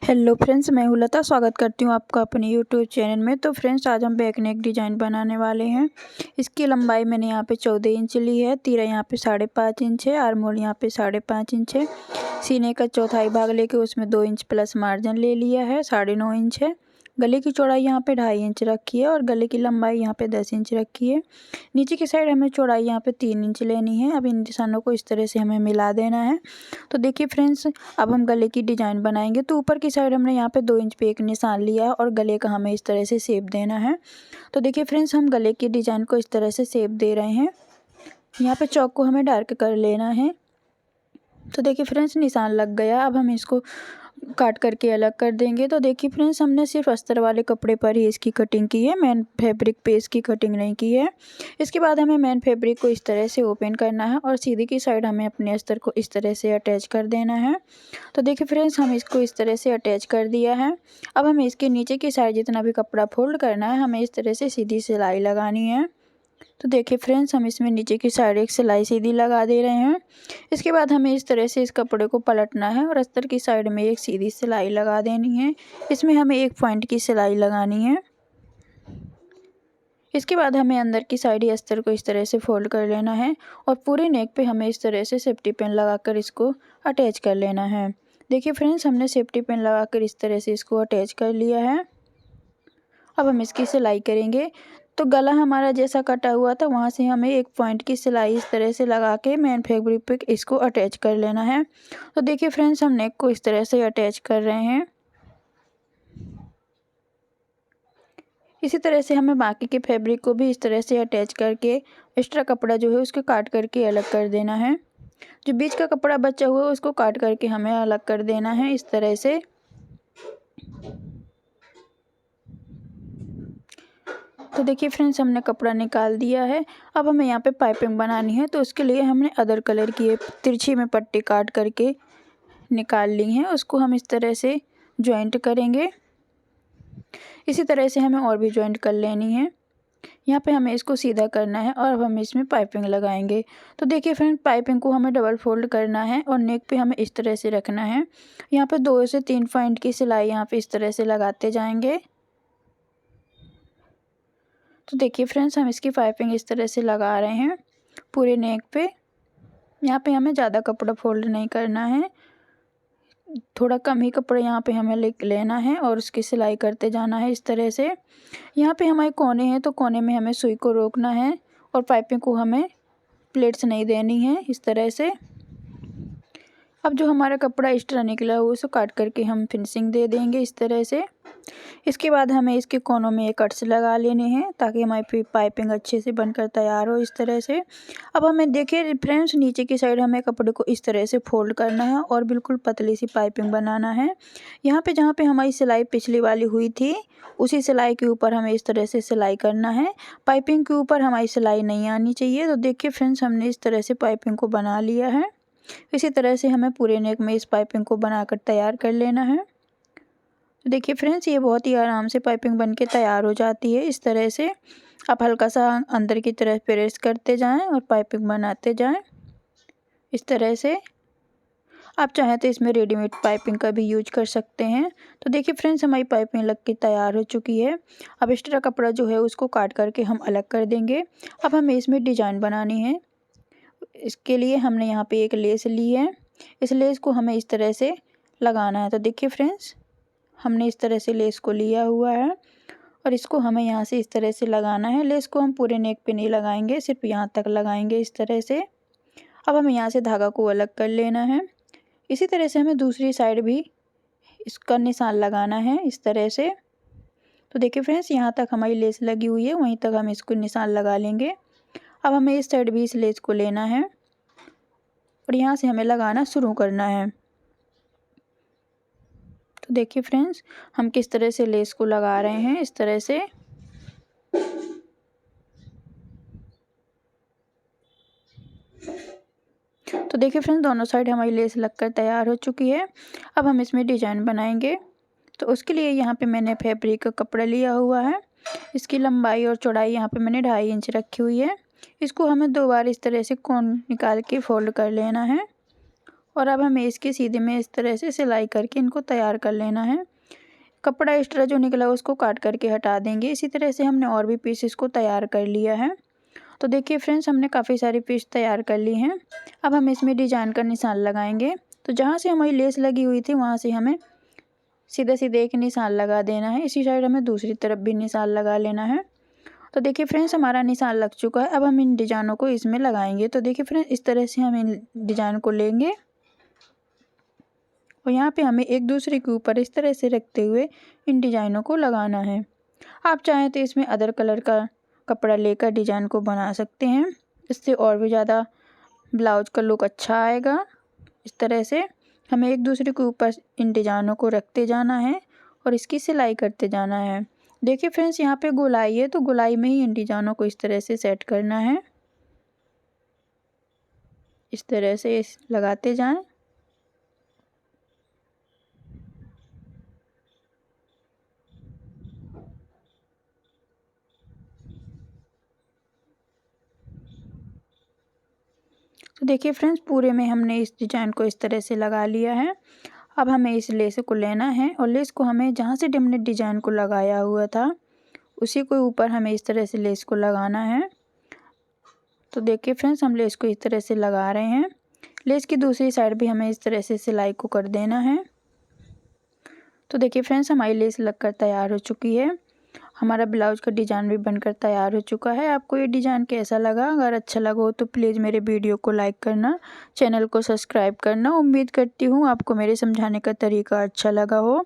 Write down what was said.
Hello friends, मैं हूँ लता। स्वागत करती हूँ आपका अपने यूट्यूब चैनल में। तो फ्रेंड्स, आज हम बैक नेक डिज़ाइन बनाने वाले हैं। इसकी लंबाई मैंने यहाँ पे 14 इंच ली है। तीरा यहाँ पे 5.5 इंच है। आर्म होल यहाँ पे 5.5 इंच है। सीने का चौथाई भाग लेके उसमें 2 इंच प्लस मार्जिन ले लिया है, 9.5 इंच है। गले की चौड़ाई यहाँ पे 2.5 इंच रखी है और गले की लंबाई यहाँ पे 10 इंच रखी है। नीचे की साइड हमें चौड़ाई यहाँ पे 3 इंच लेनी है। अब इन निशानों को इस तरह से हमें मिला देना है। तो देखिए फ्रेंड्स, अब हम गले की डिज़ाइन बनाएंगे। तो ऊपर की साइड हमने यहाँ पे 2 इंच पे एक निशान लिया और गले का हमें इस तरह से शेप देना है। तो देखिए फ्रेंड्स, हम गले की डिज़ाइन को इस तरह से शेप दे रहे हैं। यहाँ पे चौक को हमें डार्क कर लेना है। तो देखिए फ्रेंड्स, निशान लग गया। अब हम इसको काट करके अलग कर देंगे। तो देखिए फ्रेंड्स, हमने सिर्फ अस्तर वाले कपड़े पर ही इसकी कटिंग की है, मेन फैब्रिक पे इसकी कटिंग नहीं की है। इसके बाद हमें मेन फैब्रिक को इस तरह से ओपन करना है और सीधी की साइड हमें अपने अस्तर को इस तरह से अटैच कर देना है। तो देखिए फ्रेंड्स, हम इसको इस तरह से अटैच कर दिया है। अब हमें इसके नीचे की साइड जितना भी कपड़ा फोल्ड करना है, हमें इस तरह से सीधी सिलाई लगानी है। तो देखिए फ्रेंड्स, हम इसमें नीचे की साइड एक सिलाई सीधी लगा दे रहे हैं। इसके बाद हमें इस तरह से इस कपड़े को पलटना है और अस्तर की साइड में एक सीधी सिलाई लगा देनी है। इसमें हमें एक पॉइंट की सिलाई लगानी है। इसके बाद हमें अंदर की साइड ही अस्तर को इस तरह से फोल्ड कर लेना है और पूरे नेक पे हमें इस तरह से सेफ्टी पिन लगाकर इसको अटैच कर लेना है। देखिए फ्रेंड्स, हमने सेफ्टी पिन लगाकर इस तरह से इसको अटैच कर लिया है। अब हम इसकी सिलाई करेंगे। तो गला हमारा जैसा कटा हुआ था, वहाँ से हमें एक पॉइंट की सिलाई इस तरह से लगा के मेन फैब्रिक पे इसको अटैच कर लेना है। तो देखिए फ्रेंड्स, हम नेक को इस तरह से अटैच कर रहे हैं। इसी तरह से हमें बाकी के फैब्रिक को भी इस तरह से अटैच करके एक्स्ट्रा कपड़ा जो है उसको काट करके अलग कर देना है। जो बीच का कपड़ा बचा हुआ है उसको काट करके हमें अलग कर देना है इस तरह से। तो देखिए फ्रेंड्स, हमने कपड़ा निकाल दिया है। अब हमें यहाँ पे पाइपिंग बनानी है। तो उसके लिए हमने अदर कलर की एक तिरछी में पट्टी काट करके निकाल ली है। उसको हम इस तरह से जॉइंट करेंगे। इसी तरह से हमें और भी जॉइंट कर लेनी है। यहाँ पे हमें इसको सीधा करना है और अब हम इसमें पाइपिंग लगाएंगे। तो देखिए फ्रेंड, पाइपिंग को हमें डबल फोल्ड करना है और नेक पे हमें इस तरह से रखना है। यहाँ पे 2 से 3 पॉइंट की सिलाई यहाँ पे इस तरह से लगाते जाएंगे। तो देखिए फ्रेंड्स, हम इसकी पाइपिंग इस तरह से लगा रहे हैं पूरे नेक पे। यहाँ पे हमें ज़्यादा कपड़ा फोल्ड नहीं करना है, थोड़ा कम ही कपड़ा यहाँ पे हमें लेना है और उसकी सिलाई करते जाना है इस तरह से। यहाँ पे हमारे कोने हैं, तो कोने में हमें सुई को रोकना है और पाइपिंग को हमें प्लेट्स नहीं देनी है इस तरह से। अब जो हमारा कपड़ा एक्स्ट्रा निकला हुआ उसे काट करके हम फिनिशिंग दे देंगे इस तरह से। इसके बाद हमें इसके कोनों में एक कट्स लगा लेने हैं ताकि हमारी पाइपिंग अच्छे से बनकर तैयार हो इस तरह से। अब हमें देखिए फ्रेंड्स, नीचे की साइड हमें कपड़े को इस तरह से फोल्ड करना है और बिल्कुल पतली सी पाइपिंग बनाना है। यहाँ पे जहाँ पे हमारी सिलाई पिछली वाली हुई थी, उसी सिलाई के ऊपर हमें इस तरह से सिलाई करना है। पाइपिंग के ऊपर हमारी सिलाई नहीं आनी चाहिए। तो देखिए फ्रेंड्स, हमने इस तरह से पाइपिंग को बना लिया है। इसी तरह से हमें पूरे नेक में इस पाइपिंग को बनाकर तैयार कर लेना है। तो देखिए फ्रेंड्स, ये बहुत ही आराम से पाइपिंग बनके तैयार हो जाती है इस तरह से। आप हल्का सा अंदर की तरफ प्रेस करते जाएं और पाइपिंग बनाते जाएं इस तरह से। आप चाहें तो इसमें रेडीमेड पाइपिंग का भी यूज कर सकते हैं। तो देखिए फ्रेंड्स, हमारी पाइपिंग लग के तैयार हो चुकी है। अब एक्स्ट्रा कपड़ा जो है उसको काट करके हम अलग कर देंगे। अब हमें इसमें डिजाइन बनानी है। इसके लिए हमने यहाँ पे एक लेस ली है। इस लेस को हमें इस तरह से लगाना है। तो देखिए फ्रेंड्स, हमने इस तरह से लेस को लिया हुआ है और इसको हमें यहाँ से इस तरह से लगाना है। लेस को हम पूरे नेक पे नहीं लगाएंगे, सिर्फ यहाँ तक लगाएंगे इस तरह से। अब हमें यहाँ से धागा को अलग कर लेना है। इसी तरह से हमें दूसरी साइड भी इसका निशान लगाना है इस तरह से। तो देखिए फ्रेंड्स, यहाँ तक हमारी लेस लगी हुई है, वहीं तक हम इसको निशान लगा लेंगे। अब हमें इस साइड भी इस लेस को लेना है और यहाँ से हमें लगाना शुरू करना है। तो देखिए फ्रेंड्स, हम किस तरह से लेस को लगा रहे हैं इस तरह से। तो देखिए फ्रेंड्स, दोनों साइड हमारी लेस लगकर तैयार हो चुकी है। अब हम इसमें डिजाइन बनाएंगे। तो उसके लिए यहाँ पे मैंने फैब्रिक का कपड़ा लिया हुआ है। इसकी लंबाई और चौड़ाई यहाँ पे मैंने 2.5 इंच रखी हुई है। इसको हमें 2 बार इस तरह से कोन निकाल के फोल्ड कर लेना है और अब हमें इसके सीधे में इस तरह से सिलाई करके इनको तैयार कर लेना है। कपड़ा एक्स्ट्रा जो निकला उसको काट करके हटा देंगे। इसी तरह से हमने और भी पीसेस को तैयार कर लिया है। तो देखिए फ्रेंड्स, हमने काफ़ी सारी पीस तैयार कर ली हैं। अब हम इसमें डिजाइन का निशान लगाएंगे। तो जहाँ से हमारी लेस लगी हुई थी वहाँ से हमें सीधा सीधे एक निशान लगा देना है। इसी साइड हमें दूसरी तरफ भी निशान लगा लेना है। तो देखिए फ्रेंड्स, हमारा निशान लग चुका है। अब हम इन डिजाइनों को इसमें लगाएंगे। तो देखिए फ्रेंड्स, इस तरह से हम इन डिजाइन को लेंगे और यहाँ पे हमें एक दूसरे के ऊपर इस तरह से रखते हुए इन डिजाइनों को लगाना है। आप चाहें तो इसमें अदर कलर का कपड़ा लेकर डिजाइन को बना सकते हैं, इससे और भी ज़्यादा ब्लाउज का लुक अच्छा आएगा। इस तरह से हमें एक दूसरे के ऊपर इन डिजाइनों को रखते जाना है और इसकी सिलाई करते जाना है। देखिए फ्रेंड्स, यहाँ पे गोलाई है तो गोलाई में ही इन डिजाइनों को इस तरह से सेट करना है। इस तरह से लगाते जाएं। तो देखिए फ्रेंड्स, पूरे में हमने इस डिजाइन को इस तरह से लगा लिया है। अब हमें इस लेस को लेना है और लेस को हमें जहाँ से हमने डिजाइन को लगाया हुआ था उसी के ऊपर हमें इस तरह से लेस को लगाना है। तो देखिए फ्रेंड्स, हम लेस को इस तरह से लगा रहे हैं। लेस की दूसरी साइड भी हमें इस तरह से सिलाई को कर देना है। तो देखिए फ्रेंड्स, हमारी लेस लगकर तैयार हो चुकी है। हमारा ब्लाउज का डिज़ाइन भी बनकर तैयार हो चुका है। आपको ये डिज़ाइन कैसा लगा? अगर अच्छा लगा हो तो प्लीज़ मेरे वीडियो को लाइक करना, चैनल को सब्सक्राइब करना। उम्मीद करती हूँ आपको मेरे समझाने का तरीका अच्छा लगा हो।